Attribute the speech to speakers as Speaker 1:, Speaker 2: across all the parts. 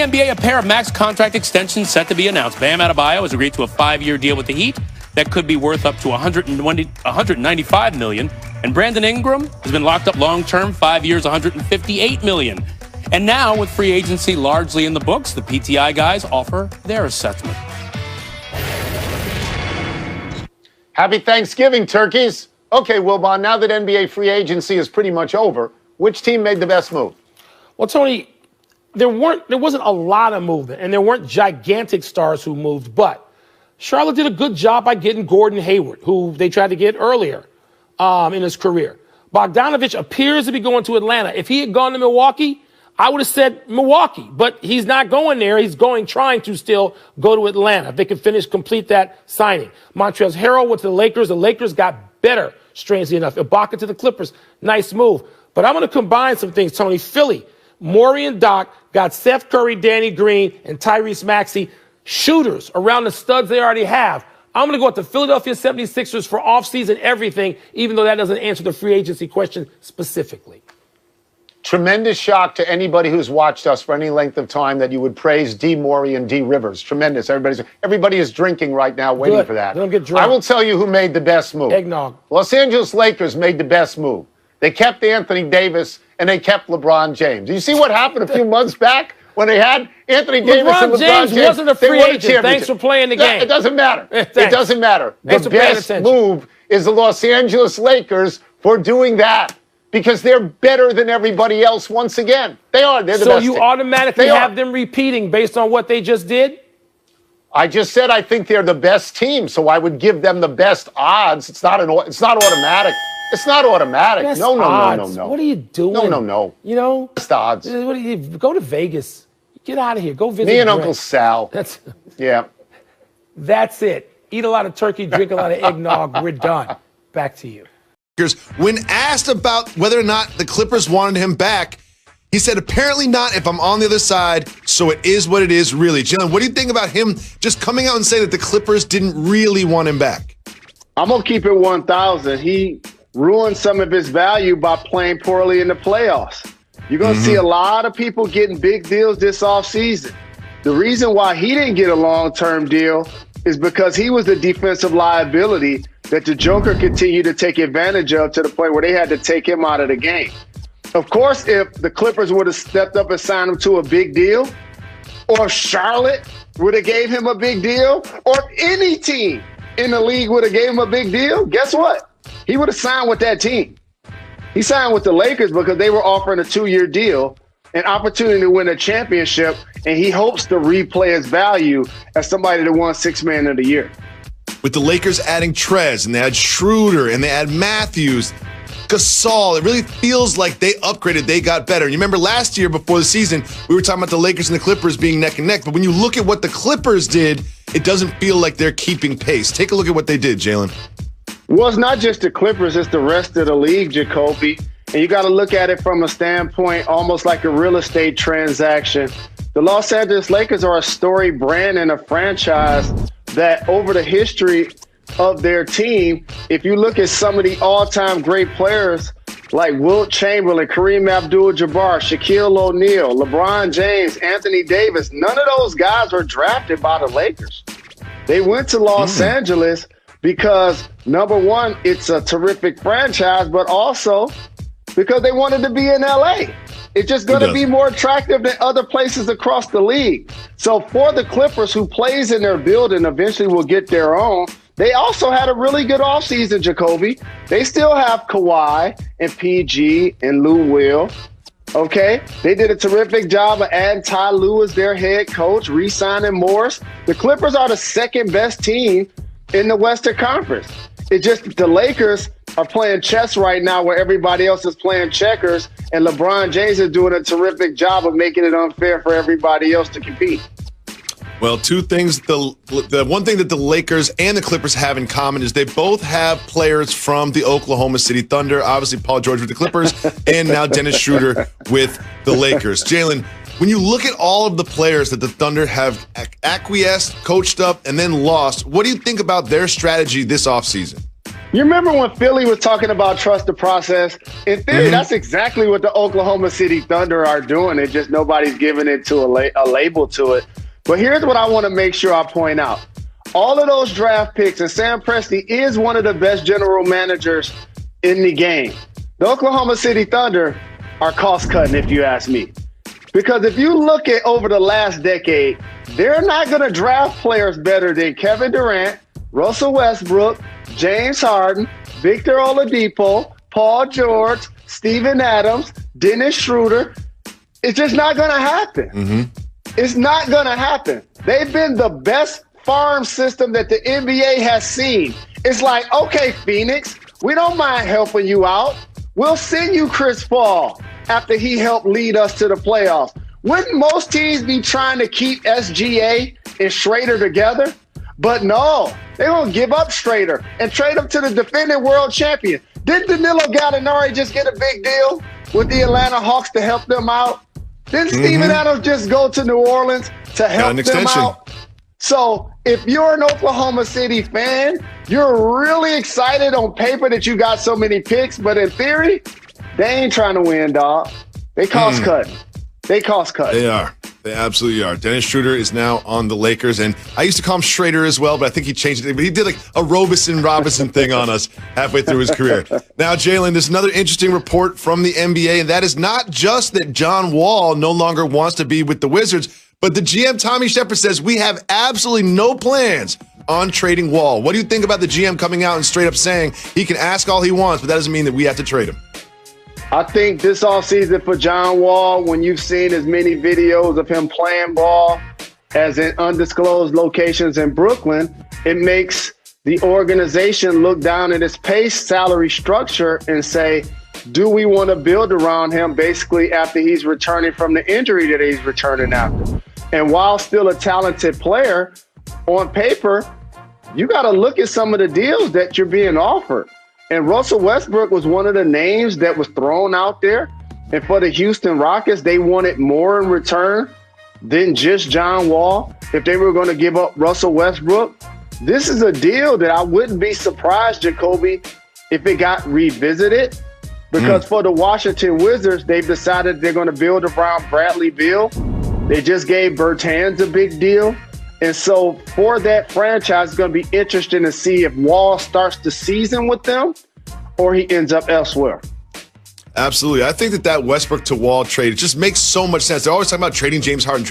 Speaker 1: NBA, a pair of max contract extensions set to be announced. Bam Adebayo has agreed to a 5-year deal with the Heat that could be worth up to $195 million. And Brandon Ingram has been locked up long-term, 5 years, $158 million. And now, with free agency largely in the books, the PTI guys offer their assessment.
Speaker 2: Happy Thanksgiving, turkeys. Okay, Wilbon, now that NBA free agency is pretty much over, which team made the best move?
Speaker 3: Well, Tony, there wasn't a lot of movement, and there weren't gigantic stars who moved, but Charlotte did a good job by getting Gordon Hayward, who they tried to get earlier in his career. Bogdanovich appears to be going to Atlanta. If he had gone to Milwaukee, I would have said Milwaukee, but he's not going there. He's trying to still go to Atlanta. If they can complete that signing. Montrezl Harrell went to the Lakers. The Lakers got better, strangely enough. Ibaka to the Clippers. Nice move. But I'm going to combine some things, Tony. Philly, Morey and Doc got Seth Curry, Danny Green, and Tyrese Maxey, shooters around the studs they already have. I'm going to go with the Philadelphia 76ers for offseason everything, even though that doesn't answer the free agency question specifically.
Speaker 2: Tremendous shock to anybody who's watched us for any length of time that you would praise D. Morey and D. Rivers. Tremendous. Everybody is drinking right now, waiting for that.
Speaker 3: Don't get drunk.
Speaker 2: I will tell you who made the best move.
Speaker 3: Eggnog.
Speaker 2: Los Angeles Lakers made the best move. They kept Anthony Davis and they kept LeBron James. You see what happened a few months back when they had Anthony Davis and LeBron James?
Speaker 3: Wasn't a free agent. Thanks for playing the game.
Speaker 2: It doesn't matter. It doesn't matter.
Speaker 3: Thanks
Speaker 2: the best move is the Los Angeles Lakers for doing that. Because they're better than everybody else once again. They are. They're the best
Speaker 3: So you
Speaker 2: team.
Speaker 3: automatically have them repeating based on what they just did?
Speaker 2: I just said I think they're the best team, so I would give them the best odds. It's not automatic. It's not automatic.
Speaker 3: Best
Speaker 2: No.
Speaker 3: What are you doing?
Speaker 2: No.
Speaker 3: You know?
Speaker 2: Best odds.
Speaker 3: What go to Vegas. Get out of here. Go visit
Speaker 2: Me and
Speaker 3: Brett.
Speaker 2: Uncle Sal. Yeah.
Speaker 3: That's it. Eat a lot of turkey, drink a lot of eggnog. We're done. Back to you.
Speaker 4: When asked about whether or not the Clippers wanted him back, he said, apparently not if I'm on the other side, so it is what it is, really. Jalen, what do you think about him just coming out and saying that the Clippers didn't really want him back?
Speaker 5: I'm going to keep it 1,000. He ruined some of his value by playing poorly in the playoffs. You're going to see a lot of people getting big deals this offseason. The reason why he didn't get a long-term deal is because he was the defensive liability that the Joker continued to take advantage of to the point where they had to take him out of the game. Of course, if the Clippers would have stepped up and signed him to a big deal, or Charlotte would have gave him a big deal, or any team in the league would have gave him a big deal, guess what? He would have signed with that team. He signed with the Lakers because they were offering a 2-year deal, an opportunity to win a championship, and he hopes to replay his value as somebody that won Sixth Man of the Year.
Speaker 4: With the Lakers adding Trez, and they had Schroeder, and they had Matthews, Gasol, it really feels like they upgraded, they got better. And you remember last year before the season, we were talking about the Lakers and the Clippers being neck and neck, but when you look at what the Clippers did, it doesn't feel like they're keeping pace. Take a look at what they did, Jalen.
Speaker 5: Well, it's not just the Clippers, it's the rest of the league, Jacoby. And you got to look at it from a standpoint almost like a real estate transaction. The Los Angeles Lakers are a storied brand and a franchise that over the history of their team, if you look at some of the all-time great players like Wilt Chamberlain, Kareem Abdul-Jabbar, Shaquille O'Neal, LeBron James, Anthony Davis, none of those guys were drafted by the Lakers. They went to Los Angeles because, number one, it's a terrific franchise, but also because they wanted to be in LA. It's just going to be more attractive than other places across the league. So for the Clippers, who plays in their building, eventually will get their own, they also had a really good offseason, Jacoby. They still have Kawhi and PG and Lou Will. Okay? They did a terrific job of adding Ty Lue as their head coach, re-signing Morris. The Clippers are the second best team in the Western Conference. It's just the Lakers are playing chess right now where everybody else is playing checkers, and LeBron James is doing a terrific job of making it unfair for everybody else to compete.
Speaker 4: Well, two things. The one thing that the Lakers and the Clippers have in common is they both have players from the Oklahoma City Thunder. Obviously, Paul George with the Clippers, and now Dennis Schroeder with the Lakers. Jalen, when you look at all of the players that the Thunder have acquiesced, coached up, and then lost, what do you think about their strategy this offseason?
Speaker 5: You remember when Philly was talking about trust the process? In theory, that's exactly what the Oklahoma City Thunder are doing. It's just nobody's giving it to a label to it. But here's what I want to make sure I point out. All of those draft picks, and Sam Presti is one of the best general managers in the game. The Oklahoma City Thunder are cost-cutting, if you ask me. Because if you look at over the last decade, they're not going to draft players better than Kevin Durant, Russell Westbrook, James Harden, Victor Oladipo, Paul George, Steven Adams, Dennis Schroeder. It's just not going to happen. It's not going to happen. They've been the best farm system that the NBA has seen. It's like, okay, Phoenix, we don't mind helping you out. We'll send you Chris Paul after he helped lead us to the playoffs. Wouldn't most teams be trying to keep SGA and Schrader together? But no, they're going to give up Schrader and trade him to the defending world champion. Didn't Danilo Gallinari just get a big deal with the Atlanta Hawks to help them out? Didn't Steven Adams just go to New Orleans to help them out? So if you're an Oklahoma City fan, you're really excited on paper that you got so many picks, but in theory, they ain't trying to win, dog. They cost cutting. They cost cutting.
Speaker 4: They are. They absolutely are. Dennis Schroeder is now on the Lakers, and I used to call him Schrader as well, but I think he changed it. But he did like a Robinson thing on us halfway through his career. Now, Jalen, there's another interesting report from the NBA, and that is not just that John Wall no longer wants to be with the Wizards, but the GM, Tommy Shepard, says we have absolutely no plans on trading Wall. What do you think about the GM coming out and straight up saying he can ask all he wants, but that doesn't mean that we have to trade him?
Speaker 5: I think this offseason for John Wall, when you've seen as many videos of him playing ball as in undisclosed locations in Brooklyn, it makes the organization look down at his pace salary structure and say, do we want to build around him basically after he's returning from the injury that he's returning after? And while still a talented player, on paper, you got to look at some of the deals that you're being offered. And Russell Westbrook was one of the names that was thrown out there. And for the Houston Rockets, they wanted more in return than just John Wall. If they were going to give up Russell Westbrook, this is a deal that I wouldn't be surprised, Jacoby, if it got revisited. Because for the Washington Wizards, they've decided they're going to build around Bradley Beal. They just gave Bertans a big deal. And so for that franchise, it's going to be interesting to see if Wall starts the season with them or he ends up elsewhere.
Speaker 4: Absolutely. I think that Westbrook to Wall trade, it just makes so much sense. They're always talking about trading James Harden.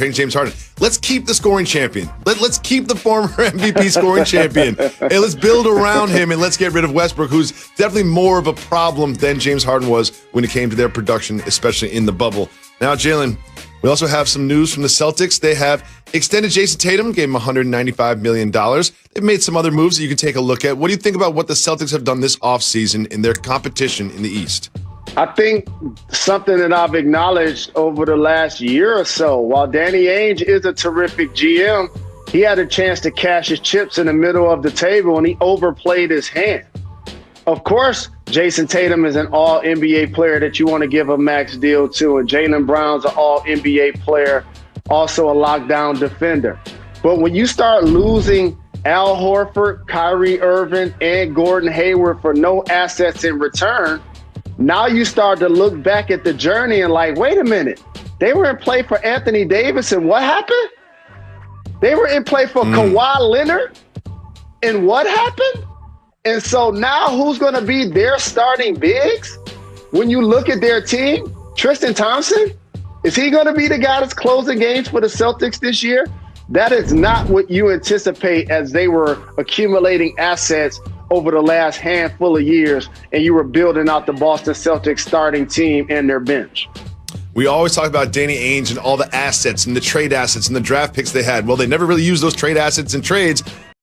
Speaker 4: Let's keep the scoring champion. Let's keep the former MVP scoring champion. And let's build around him, and let's get rid of Westbrook, who's definitely more of a problem than James Harden was when it came to their production, especially in the bubble. Now, Jalen, we also have some news from the Celtics. They have extended Jason Tatum, gave him $195 million. They've made some other moves that you can take a look at. What do you think about what the Celtics have done this offseason in their competition in the East?
Speaker 5: I think something that I've acknowledged over the last year or so, while Danny Ainge is a terrific GM, he had a chance to cash his chips in the middle of the table and he overplayed his hand. Of course, Jason Tatum is an all-NBA player that you want to give a max deal to, and Jaylen Brown's an all-NBA player, also a lockdown defender. But when you start losing Al Horford, Kyrie Irving, and Gordon Hayward for no assets in return, now you start to look back at the journey and like, wait a minute, they were in play for Anthony Davis, and what happened? They were in play for Kawhi Leonard, and what happened? And so now who's going to be their starting bigs? When you look at their team, Tristan Thompson, is he going to be the guy that's closing games for the Celtics this year? That is not what you anticipate as they were accumulating assets over the last handful of years, and you were building out the Boston Celtics starting team and their bench.
Speaker 4: We always talk about Danny Ainge and all the assets and the trade assets and the draft picks they had. Well, they never really used those trade assets in trades.